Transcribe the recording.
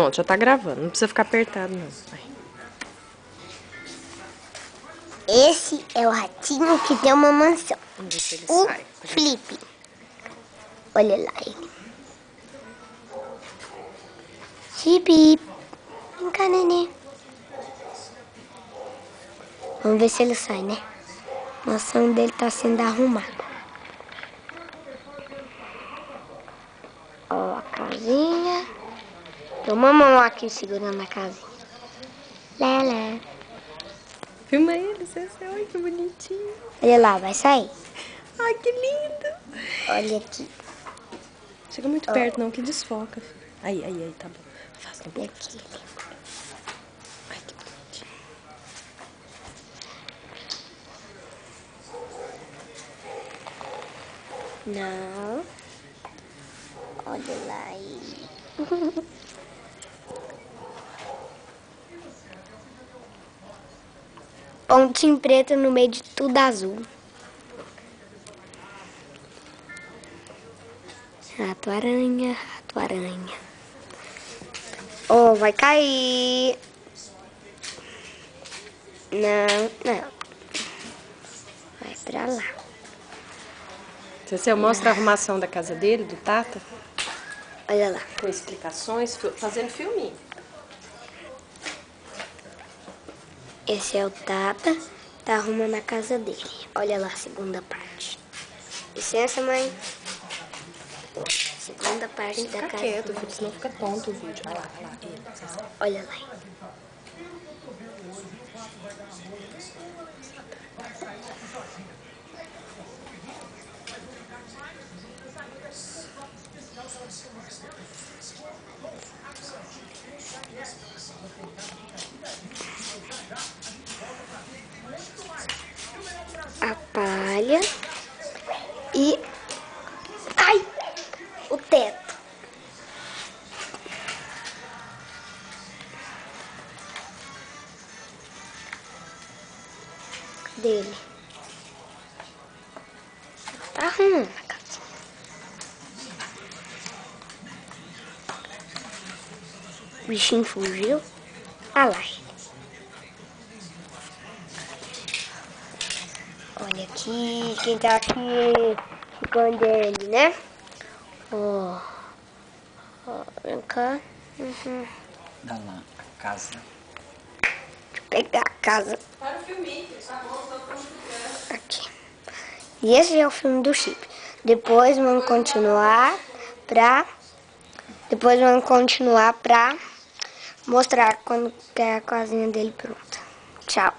Pronto, já tá gravando. Não precisa ficar apertado, não. Vai. Esse é o ratinho que tem uma mansão. Vamos ver se ele O sai. Felipe. Olha lá ele. Chibi. Vem cá, nenê. Vamos ver se ele sai, né? A mansão dele tá sendo arrumada. Ó, a casinha. Tem uma mão aqui segurando a casinha. Lala. Filma ele, Cecê. Ai, que bonitinho. Olha lá, vai sair. Ai, que lindo. Olha aqui. Chega muito perto, não, que desfoca. Aí, tá bom. Afasta um Olha pouco. aqui. Ai, que bonitinho. Não. Olha lá ele. Pontinho preto no meio de tudo azul. Rato-aranha, rato-aranha. Oh, vai cair. Não. Vai pra lá. Cecê, mostra a arrumação da casa dele, do Tata. Olha lá. Com explicações, fazendo filminho. Esse é o Tata. Tá arrumando a casa dele. Olha lá a segunda parte. Licença, mãe. Segunda parte da Fica casa. quieto, filho, senão fica tonto o vídeo. Olha lá, ele, Cecê. Olha lá. A palha e... Ai! O teto. Dele. Tá arrumando a casa. O bichinho fugiu. Ah lá. Olha aqui, quem tá aqui ficando ele, né? Ó, vem cá. Dá lá, a casa. Deixa eu pegar a casa. Para o filminho, tá bom, Aqui. E esse é o filme do Chip. Depois vamos continuar pra mostrar quando que é a casinha dele pronta. Tchau.